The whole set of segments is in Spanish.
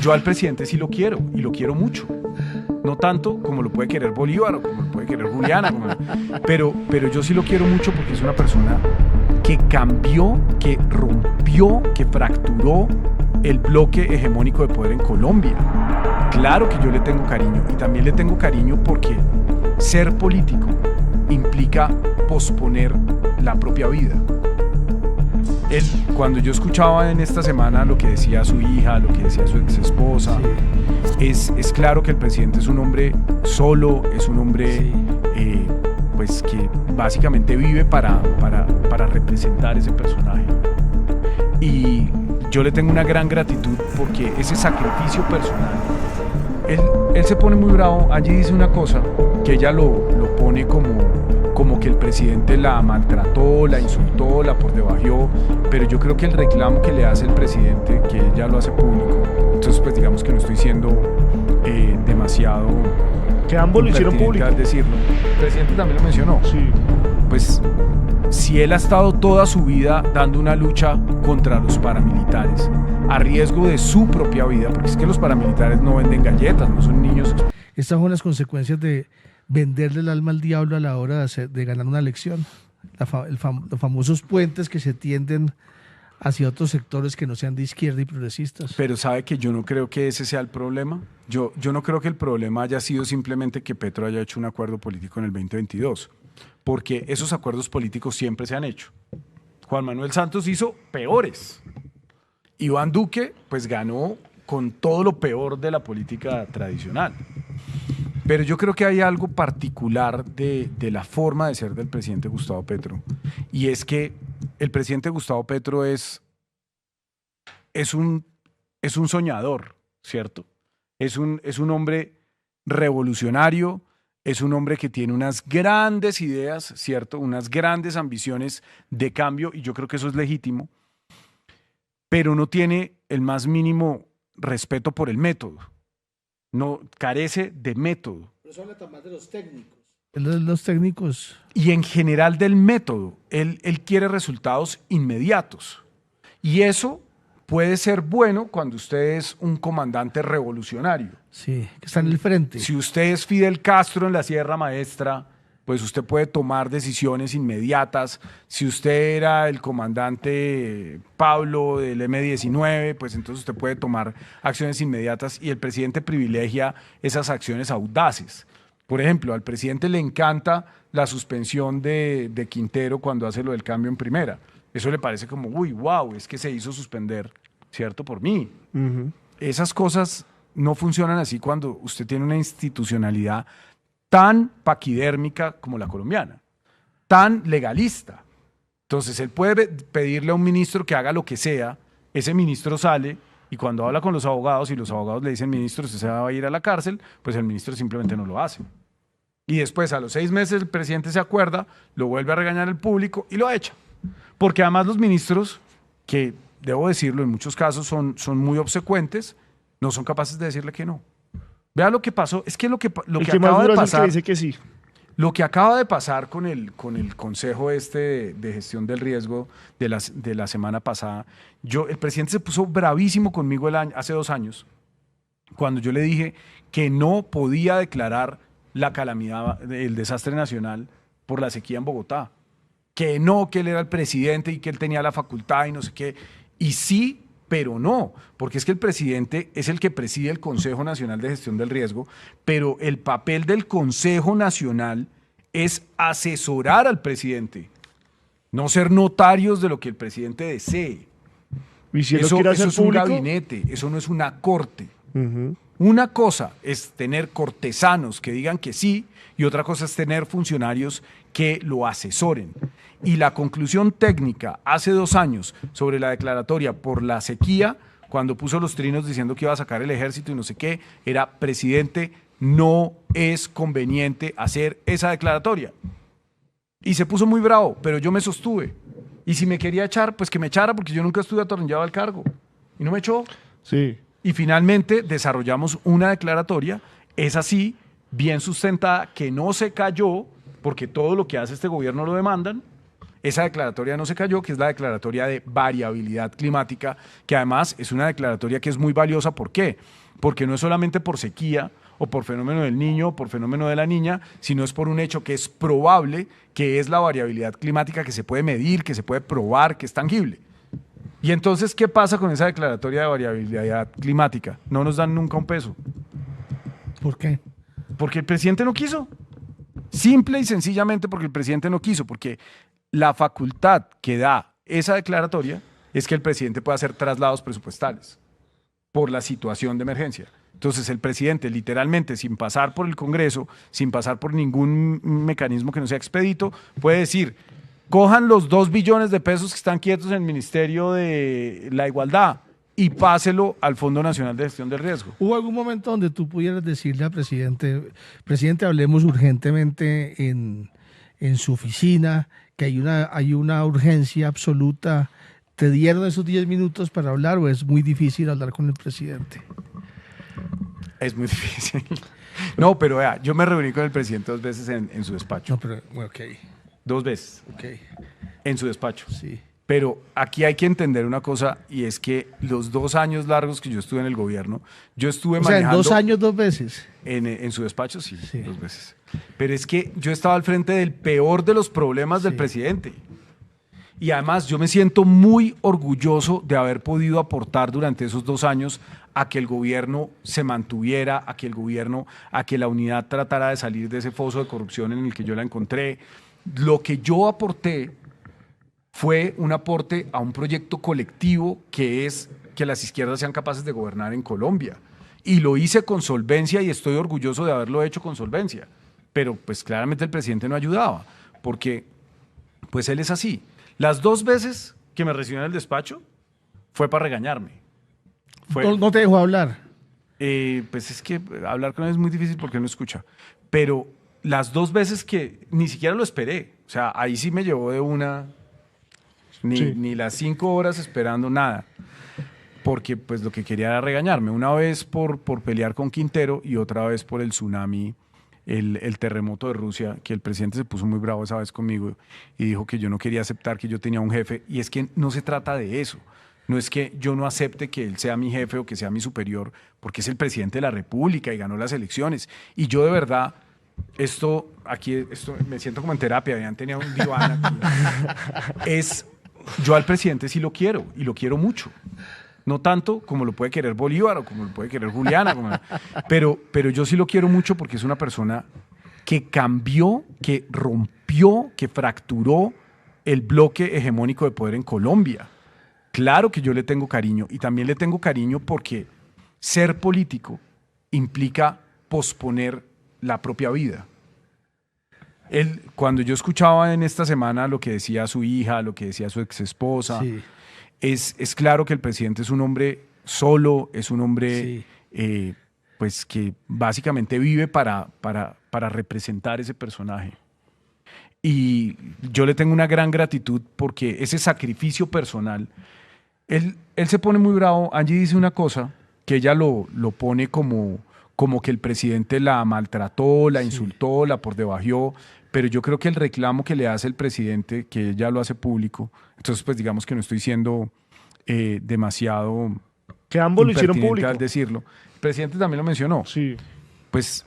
yo al presidente sí lo quiero, y lo quiero mucho. No tanto como lo puede querer Bolívar o como lo puede querer Juliana, pero yo sí lo quiero mucho porque es una persona que cambió, que rompió, que fracturó el bloque hegemónico de poder en Colombia. Claro que yo le tengo cariño, y también le tengo cariño porque ser político implica posponer la propia vida. Él, cuando yo escuchaba en esta semana lo que decía su hija, lo que decía su ex esposa, sí, es claro que el presidente es un hombre solo, es un hombre sí, pues que básicamente vive para representar ese personaje. Y yo le tengo una gran gratitud porque ese sacrificio personal, él se pone muy bravo. Allí dice una cosa que ella lo pone como que el presidente la maltrató, la insultó, la por debajeó, pero yo creo que el reclamo que le hace el presidente, que ella lo hace público, entonces pues digamos que no estoy siendo demasiado que ambos lo hicieron público al decirlo. El presidente también lo mencionó. Sí. Pues si él ha estado toda su vida dando una lucha contra los paramilitares, a riesgo de su propia vida, porque es que los paramilitares no venden galletas, no son niños. Estas son las consecuencias de venderle el alma al diablo a la hora de ganar una elección. Los famosos puentes que se tienden hacia otros sectores que no sean de izquierda y progresistas. Pero sabe que yo no creo que ese sea el problema. Yo no creo que el problema haya sido simplemente que Petro haya hecho un acuerdo político en el 2022, porque esos acuerdos políticos siempre se han hecho. Juan Manuel Santos hizo peores. Iván Duque pues ganó con todo lo peor de la política tradicional. Pero yo creo que hay algo particular de la forma de ser del presidente Gustavo Petro, y es que el presidente Gustavo Petro es un soñador, ¿cierto? Es un hombre revolucionario, es un hombre que tiene unas grandes ideas, ¿cierto? Unas grandes ambiciones de cambio, y yo creo que eso es legítimo, pero no tiene el más mínimo respeto por el método. No, carece de método. Pero eso habla también de los técnicos. Los técnicos. Y en general del método. Él quiere resultados inmediatos. Y eso puede ser bueno cuando usted es un comandante revolucionario. Sí, que está en el frente. Si usted es Fidel Castro en la Sierra Maestra, pues usted puede tomar decisiones inmediatas. Si usted era el comandante Pablo del M-19, pues entonces usted puede tomar acciones inmediatas, y el presidente privilegia esas acciones audaces. Por ejemplo, al presidente le encanta la suspensión de Quintero cuando hace lo del cambio en primera. Eso le parece como, uy, wow, es que se hizo suspender, ¿cierto? Por mí. Uh-huh. Esas cosas no funcionan así cuando usted tiene una institucionalidad tan paquidérmica como la colombiana, tan legalista. Entonces él puede pedirle a un ministro que haga lo que sea, ese ministro sale, y cuando habla con los abogados y los abogados le dicen, ministro, usted se va a ir a la cárcel, pues el ministro simplemente no lo hace. Y después, a los 6 meses, el presidente se acuerda, lo vuelve a regañar al público y lo echa. Porque además los ministros, que debo decirlo, en muchos casos son muy obsecuentes, no son capaces de decirle que no. Vea lo que pasó, es que lo que acaba de pasar, que dice que sí. Lo que acaba de pasar con el consejo de gestión del riesgo de la semana pasada, el presidente se puso bravísimo conmigo hace 2 años, cuando yo le dije que no podía declarar la calamidad, el desastre nacional por la sequía en Bogotá, que él era el presidente y que él tenía la facultad y no sé qué, y sí, pero no, porque es que el presidente es el que preside el Consejo Nacional de Gestión del Riesgo, pero el papel del Consejo Nacional es asesorar al presidente, no ser notarios de lo que el presidente desee. ¿Y si eso es un gabinete, eso no es una corte. Uh-huh. Una cosa es tener cortesanos que digan que sí, y otra cosa es tener funcionarios que lo asesoren. Y la conclusión técnica hace 2 años sobre la declaratoria por la sequía, cuando puso los trinos diciendo que iba a sacar el ejército y no sé qué, era: presidente, no es conveniente hacer esa declaratoria. Y se puso muy bravo, pero yo me sostuve. Y si me quería echar, pues que me echara, porque yo nunca estuve atornillado al cargo. Y no me echó. Sí. Y finalmente desarrollamos una declaratoria, es así, bien sustentada, que no se cayó, porque todo lo que hace este gobierno lo demandan. Esa declaratoria no se cayó, que es la declaratoria de variabilidad climática, que además es una declaratoria que es muy valiosa. ¿Por qué? Porque no es solamente por sequía o por fenómeno del niño o por fenómeno de la niña, sino es por un hecho que es probable, que es la variabilidad climática, que se puede medir, que se puede probar, que es tangible. Y entonces, ¿qué pasa con esa declaratoria de variabilidad climática? No nos dan nunca un peso. ¿Por qué? Porque el presidente no quiso. Simple y sencillamente porque el presidente no quiso, porque la facultad que da esa declaratoria es que el presidente pueda hacer traslados presupuestales por la situación de emergencia. Entonces el presidente literalmente, sin pasar por el Congreso, sin pasar por ningún mecanismo que no sea expedito, puede decir: cojan los 2 billones de pesos que están quietos en el Ministerio de la Igualdad y páselo al Fondo Nacional de Gestión del Riesgo. ¿Hubo algún momento donde tú pudieras decirle al presidente, hablemos urgentemente en su oficina, que hay una urgencia absoluta? ¿Te dieron esos 10 minutos para hablar o es muy difícil hablar con el presidente? Es muy difícil. No, pero vea, yo me reuní con el presidente 2 veces en su despacho. No, pero, ok. 2 veces. Ok. En su despacho. Sí. Pero aquí hay que entender una cosa, y es que los 2 años largos que yo estuve en el gobierno, yo estuve manejando... O sea, en 2 años 2 veces. En su despacho, sí, 2 veces. Pero es que yo estaba al frente del peor de los problemas del presidente. Y además yo me siento muy orgulloso de haber podido aportar durante esos 2 años a que el gobierno se mantuviera, a que la unidad tratara de salir de ese foso de corrupción en el que yo la encontré. Lo que yo aporté fue un aporte a un proyecto colectivo que es que las izquierdas sean capaces de gobernar en Colombia. Y lo hice con solvencia y estoy orgulloso de haberlo hecho con solvencia. Pero pues claramente el presidente no ayudaba, porque pues él es así. Las 2 veces que me recibió en el despacho fue para regañarme. ¿No te dejó hablar? Pues es que hablar con él es muy difícil porque él no escucha. Pero las 2 veces que ni siquiera lo esperé, o sea, ahí sí me llevó de una, ni las 5 horas esperando nada, porque pues lo que quería era regañarme. Una vez por pelear con Quintero y otra vez por el tsunami, el terremoto de Rusia, que el presidente se puso muy bravo esa vez conmigo y dijo que yo no quería aceptar que yo tenía un jefe. Y es que no se trata de eso. No es que yo no acepte que él sea mi jefe o que sea mi superior, porque es el presidente de la República y ganó las elecciones. Y yo de verdad, esto me siento como en terapia, habían tenido un diván aquí. Yo al presidente sí lo quiero y lo quiero mucho. No tanto como lo puede querer Bolívar o como lo puede querer Juliana, pero yo sí lo quiero mucho porque es una persona que cambió, que rompió, que fracturó el bloque hegemónico de poder en Colombia. Claro que yo le tengo cariño y también le tengo cariño porque ser político implica posponer la propia vida. Cuando yo escuchaba en esta semana lo que decía su hija, lo que decía su exesposa, sí. Es claro que el presidente es un hombre solo, es un hombre pues que básicamente vive para representar ese personaje. Y yo le tengo una gran gratitud porque ese sacrificio personal, él se pone muy bravo. Angie dice una cosa que ella lo pone como que el presidente la maltrató, la insultó, la pordebajeó, pero yo creo que el reclamo que le hace el presidente, que ella lo hace público, entonces pues digamos que no estoy siendo demasiado que ambos lo hicieron público al decirlo. El presidente también lo mencionó. Sí. Pues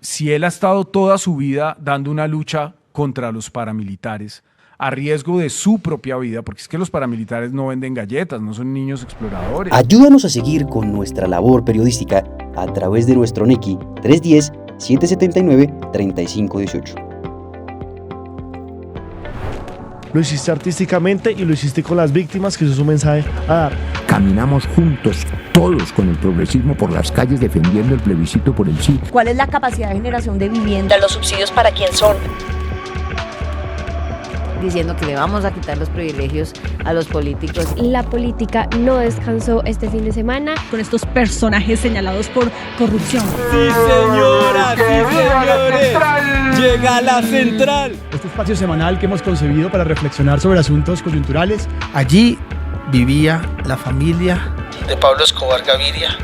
si él ha estado toda su vida dando una lucha contra los paramilitares, a riesgo de su propia vida, porque es que los paramilitares no venden galletas, no son niños exploradores. Ayúdanos a seguir con nuestra labor periodística a través de nuestro NECI 310-779-3518. Lo hiciste artísticamente y lo hiciste con las víctimas, que eso es un mensaje a dar. Caminamos juntos, todos con el progresismo por las calles defendiendo el plebiscito por el sí. ¿Cuál es la capacidad de generación de vivienda? ¿Los subsidios para quién son? Diciendo que le vamos a quitar los privilegios a los políticos. La política no descansó este fin de semana con estos personajes señalados por corrupción. Sí, señora, sí, señores. Llega la central. Este espacio semanal que hemos concebido para reflexionar sobre asuntos coyunturales. Allí vivía la familia de Pablo Escobar Gaviria.